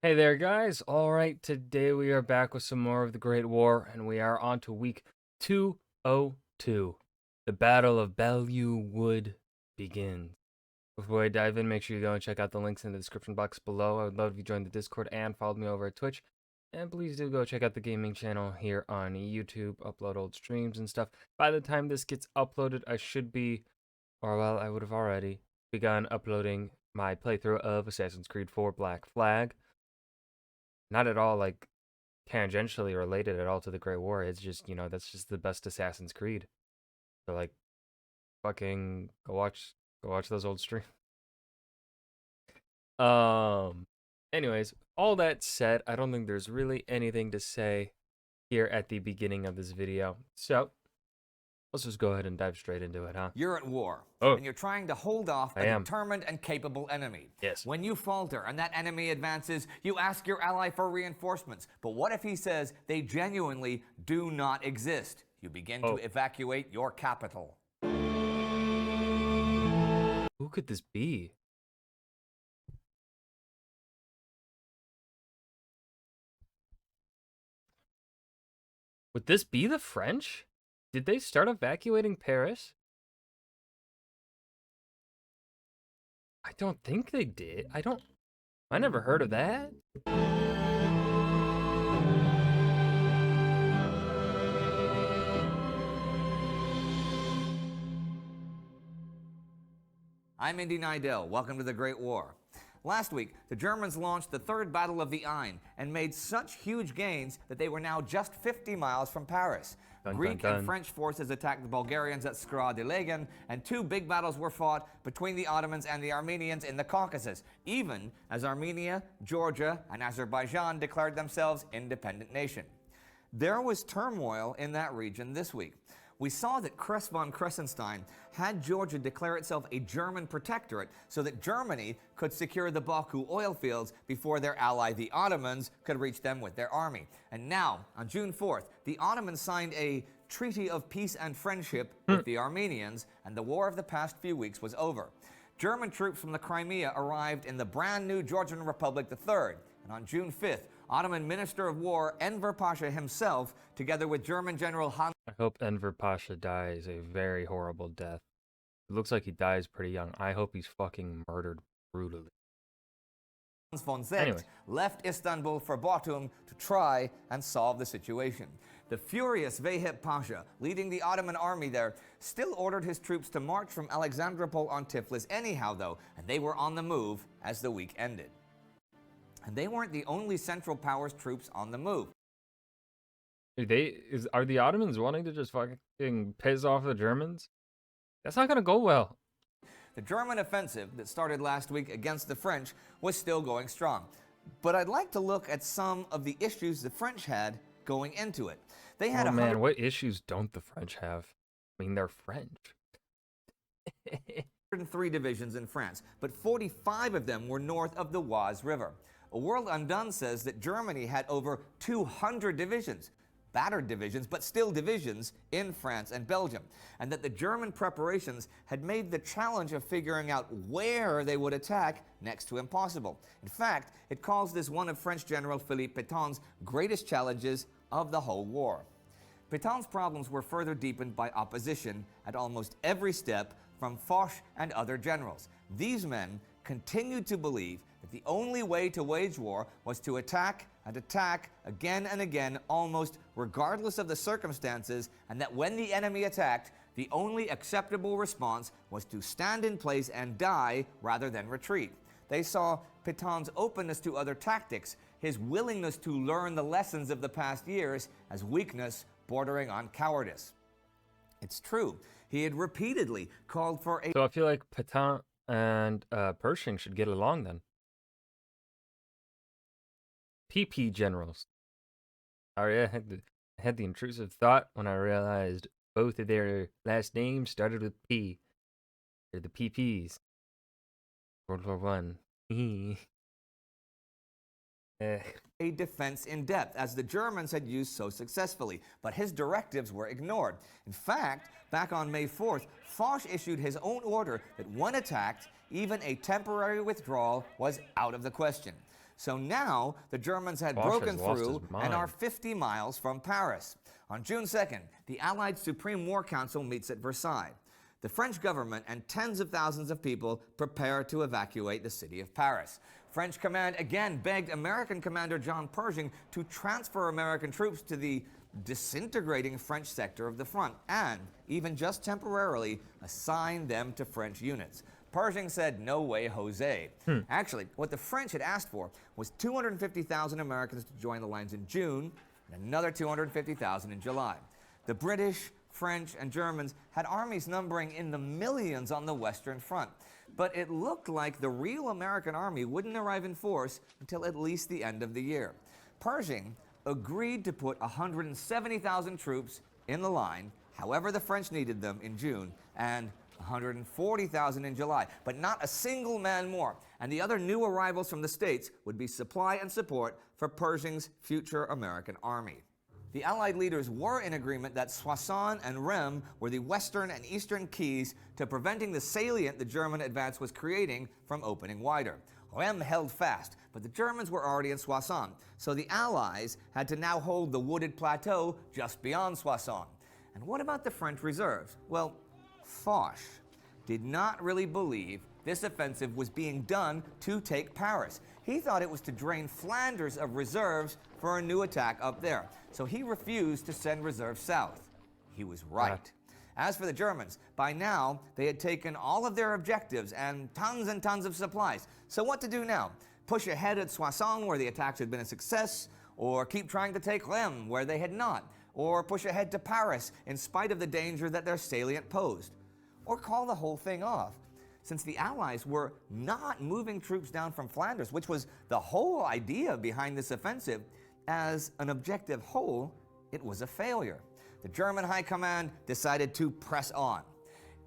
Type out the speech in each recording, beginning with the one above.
Hey there, guys. All right, today we are back with some more of the Great War, and we are on to week 202. The Battle of Belleau Wood begins. Before I dive in, make sure you go and check out the links in the description box below. I would love if you joined the Discord and followed me over at Twitch. And please do go check out the gaming channel here on YouTube, upload old streams and stuff. By the time this gets uploaded, I should be, or well, I would have already begun uploading my playthrough of Assassin's Creed 4 Black Flag. Not at all like tangentially related at all to the Great War. It's just, that's just the best Assassin's Creed. So like fucking go watch those old streams. Anyways, all that said, I don't think there's really anything to say here at the beginning of this video. So, let's just go ahead and dive straight into it, huh? You're at war, Oh, and you're trying to hold off I a am. determined and capable enemy. Yes. When you falter and that enemy advances, you ask your ally for reinforcements. But what if he says they genuinely do not exist? You begin to evacuate your capital. Who could this be? Would this be the French? Did they start evacuating Paris? I don't think they did. I never heard of that. I'm Indy Nidell. Welcome to the Great War. Last week, the Germans launched the Third Battle of the Aisne and made such huge gains that they were now just 50 miles from Paris. Greek and French forces attacked the Bulgarians at Skra de Lagan, and two big battles were fought between the Ottomans and the Armenians in the Caucasus, even as Armenia, Georgia, and Azerbaijan declared themselves independent nations. There was turmoil in that region this week. We saw that Kress von Kressenstein had Georgia declare itself a German protectorate so that Germany could secure the Baku oil fields before their ally, the Ottomans, could reach them with their army. And now, on June 4th, the Ottomans signed a treaty of peace and friendship with the Armenians, and the war of the past few weeks was over. German troops from the Crimea arrived in the brand new Georgian Republic III, and on June 5th, Ottoman Minister of War Enver Pasha himself, together with German General Hans I hope Enver Pasha dies a very horrible death. It looks like he dies pretty young. I hope he's fucking murdered brutally. von Zecht left Istanbul for Batum to try and solve the situation. The furious Vehip Pasha, leading the Ottoman army there, still ordered his troops to march from Alexandropol on Tiflis anyhow, though, and they were on the move as the week ended. And they weren't the only Central Powers troops on the move. Are the Ottomans wanting to just fucking piss off the Germans? That's not gonna go well. The German offensive that started last week against the French was still going strong. But I'd like to look at some of the issues the French had going into it. They had what issues don't the French have? I mean, they're French. 103 divisions in France, but 45 of them were north of the Oise River. A World Undone says that Germany had over 200 divisions, battered divisions, but still divisions in France and Belgium, and that the German preparations had made the challenge of figuring out where they would attack next to impossible. In fact, it calls this one of French General Philippe Pétain's greatest challenges of the whole war. Pétain's problems were further deepened by opposition at almost every step from Foch and other generals. These men continued to believe that the only way to wage war was to attack and attack again and again, almost regardless of the circumstances, and that when the enemy attacked, the only acceptable response was to stand in place and die rather than retreat. They saw Pétain's openness to other tactics, his willingness to learn the lessons of the past years, as weakness bordering on cowardice. It's true, he had repeatedly called for a... So I feel like Pétain and Pershing should get along then. PP generals. Sorry, I had the intrusive thought when I realized both of their last names started with P. They're the PPs. World War One. A defense in depth, as the Germans had used so successfully, but his directives were ignored. In fact, back on May 4th, Foch issued his own order that when attacked, even a temporary withdrawal was out of the question. So now the Germans had Foch broken has lost through his and are mind. 50 miles from Paris. On June 2nd, the Allied Supreme War Council meets at Versailles. The French government and tens of thousands of people prepare to evacuate the city of Paris. French command again begged American commander John Pershing to transfer American troops to the disintegrating French sector of the front and, even just temporarily, assign them to French units. Pershing said, "No way, Jose." Actually, what the French had asked for was 250,000 Americans to join the lines in June and another 250,000 in July. The British, French, and Germans had armies numbering in the millions on the Western Front. But it looked like the real American army wouldn't arrive in force until at least the end of the year. Pershing agreed to put 170,000 troops in the line, however the French needed them, in June, and 140,000 in July, but not a single man more. And the other new arrivals from the States would be supply and support for Pershing's future American army. The Allied leaders were in agreement that Soissons and Rheims were the western and eastern keys to preventing the salient the German advance was creating from opening wider. Rheims held fast, but the Germans were already in Soissons, so the Allies had to now hold the wooded plateau just beyond Soissons. And what about the French reserves? Well, Foch did not really believe this offensive was being done to take Paris. He thought it was to drain Flanders of reserves for a new attack up there. So he refused to send reserves south. He was right. As for the Germans, by now they had taken all of their objectives and tons of supplies. So what to do now? Push ahead at Soissons, where the attacks had been a success, or keep trying to take Rheims, where they had not, or push ahead to Paris in spite of the danger that their salient posed, or call the whole thing off, since the Allies were not moving troops down from Flanders, which was the whole idea behind this offensive. As an objective whole, it was a failure. The German High Command decided to press on.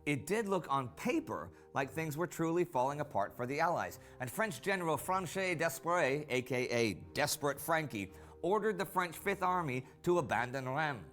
It did look on paper like things were truly falling apart for the Allies, and French General Franchet d'Esperey, aka Desperate Frankie, ordered the French Fifth Army to abandon Rheims.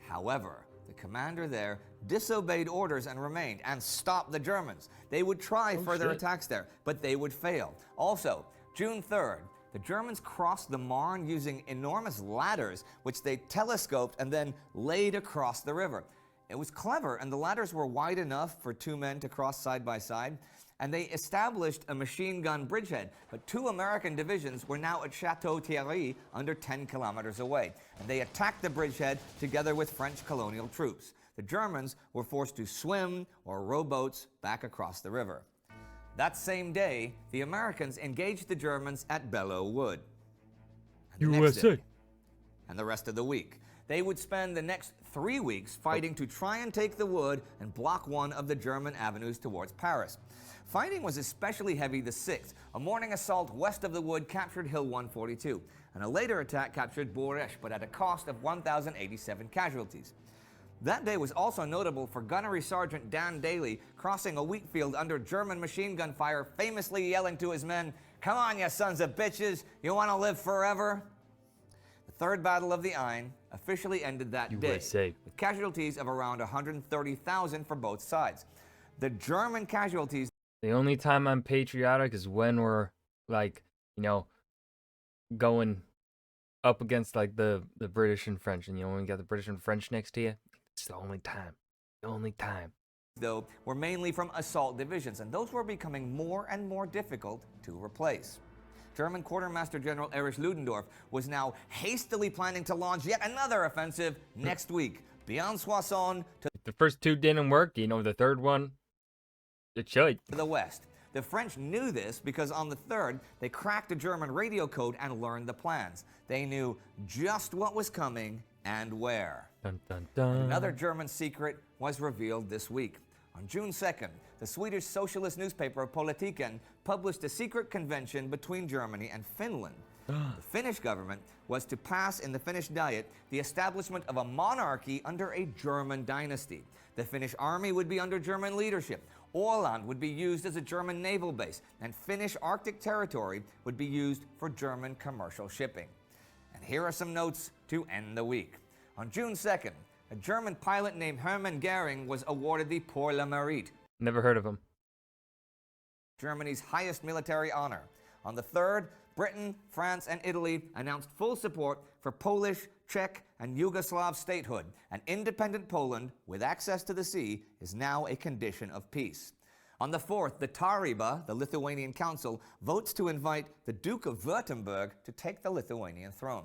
However, the commander there disobeyed orders and remained and stopped the Germans. They would try further attacks there, but they would fail. Also, June 3rd, the Germans crossed the Marne using enormous ladders, which they telescoped and then laid across the river. It was clever, and the ladders were wide enough for two men to cross side by side, and they established a machine gun bridgehead. But two American divisions were now at Chateau Thierry, under 10 kilometers away, and they attacked the bridgehead together with French colonial troops. The Germans were forced to swim or row boats back across the river. That same day, the Americans engaged the Germans at Belleau Wood. And the next day, and the rest of the week, they would spend the next 3 weeks fighting to try and take the wood and block one of the German avenues towards Paris. Fighting was especially heavy the 6th. A morning assault west of the wood captured Hill 142, and a later attack captured Bourèche, but at a cost of 1,087 casualties. That day was also notable for Gunnery Sergeant Dan Daly crossing a wheat field under German machine gun fire, famously yelling to his men, "Come on, you sons of bitches, you want to live forever?" The Third Battle of the Aisne officially ended that day, with casualties of around 130,000 for both sides. The German casualties... The only time I'm patriotic is when we're, like, you know, going up against, like, the British and French, and, you know, when you got the British and French next to you, it's the only time. The only time. Though, were mainly from assault divisions, and those were becoming more and more difficult to replace. German Quartermaster General Erich Ludendorff was now hastily planning to launch yet another offensive next week, beyond Soissons to the first two didn't work, you know, the third one, it should. To the west. The French knew this because on the 3rd, they cracked a German radio code and learned the plans. They knew just what was coming and where. Dun, dun, dun. Another German secret was revealed this week. On June 2nd, the Swedish socialist newspaper Politiken published a secret convention between Germany and Finland. The Finnish government was to pass in the Finnish Diet the establishment of a monarchy under a German dynasty. The Finnish army would be under German leadership. Åland would be used as a German naval base, and Finnish Arctic territory would be used for German commercial shipping. And here are some notes to end the week. On June 2nd, a German pilot named Hermann Göring was awarded the Pour le Mérite, Never heard of him. Germany's highest military honor. On the 3rd, Britain, France, and Italy announced full support for Polish, Czech, and Yugoslav statehood, and independent Poland, with access to the sea, is now a condition of peace. On the 4th, the Taryba, the Lithuanian Council, votes to invite the Duke of Württemberg to take the Lithuanian throne.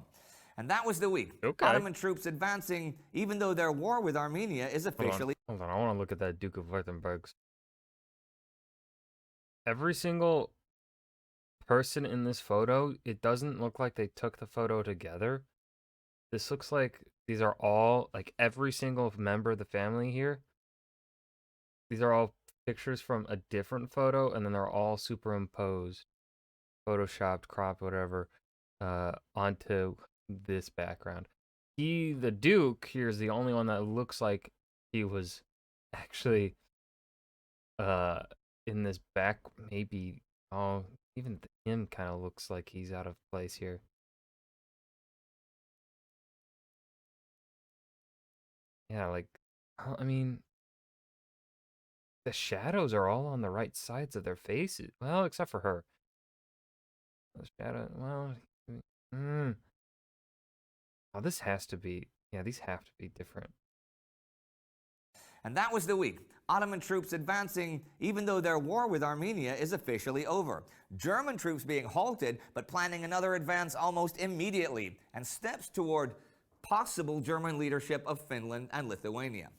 And that was the week. Okay. Ottoman troops advancing, even though their war with Armenia is officially... Hold on. I want to look at that Duke of Württemberg's. Every single person in this photo, it doesn't look like they took the photo together. This looks like these are all, like every single member of the family here. These are all pictures from a different photo, and then they're all superimposed, photoshopped, cropped, whatever, onto this background. The Duke here is the only one that looks like he was actually in this back, maybe. Oh, even him kind of looks like he's out of place here. Yeah, like, I mean, the shadows are all on the right sides of their faces. Well, except for her. The shadow, well, oh, this has to be, yeah, these have to be different. And that was the week. Ottoman troops advancing, even though their war with Armenia is officially over. German troops being halted, but planning another advance almost immediately, and steps toward possible German leadership of Finland and Lithuania.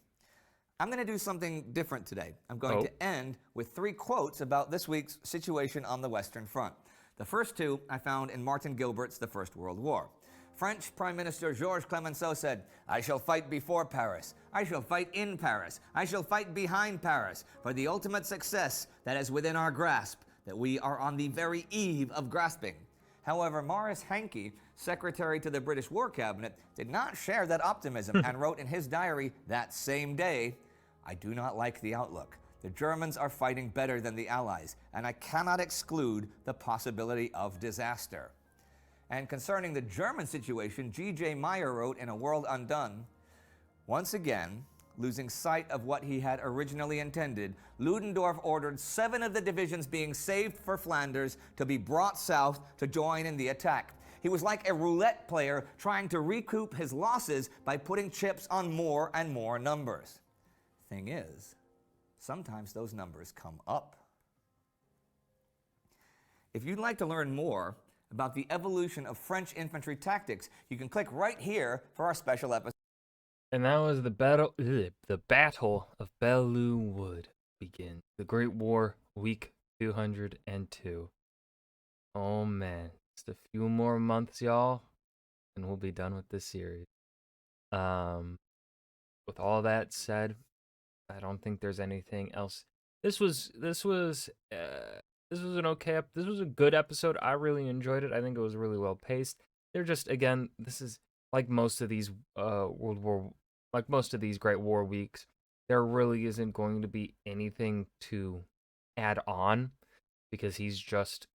I'm going to do something different today. I'm going to end with 3 quotes about this week's situation on the Western Front. The first 2 I found in Martin Gilbert's The First World War. French Prime Minister Georges Clemenceau said, "I shall fight before Paris. I shall fight in Paris. I shall fight behind Paris for the ultimate success that is within our grasp, that we are on the very eve of grasping." However, Maurice Hankey, secretary to the British War Cabinet, did not share that optimism and wrote in his diary that same day, "I do not like the outlook. The Germans are fighting better than the Allies, and I cannot exclude the possibility of disaster." And concerning the German situation, G.J. Meyer wrote in A World Undone, "Once again, losing sight of what he had originally intended, Ludendorff ordered 7 of the divisions being saved for Flanders to be brought south to join in the attack. He was like a roulette player trying to recoup his losses by putting chips on more and more numbers. Thing is, sometimes those numbers come up." If you'd like to learn more about the evolution of French infantry tactics, you can click right here for our special episode. And that was the battle of Belleau Wood begin. The Great War, week 202. Oh man, just a few more months, y'all, and we'll be done with this series. With all that said, I don't think there's anything else. This was an okay. This was a good episode. I really enjoyed it. I think it was really well paced. They're just, again, this is like most of these like most of these Great War weeks. There really isn't going to be anything to add on because he's just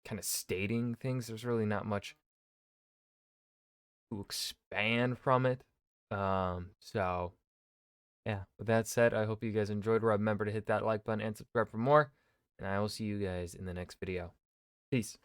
kind of stating things. There's really not much to expand from it. So yeah. With that said, I hope you guys enjoyed. Remember to hit that like button and subscribe for more. And I will see you guys in the next video. Peace.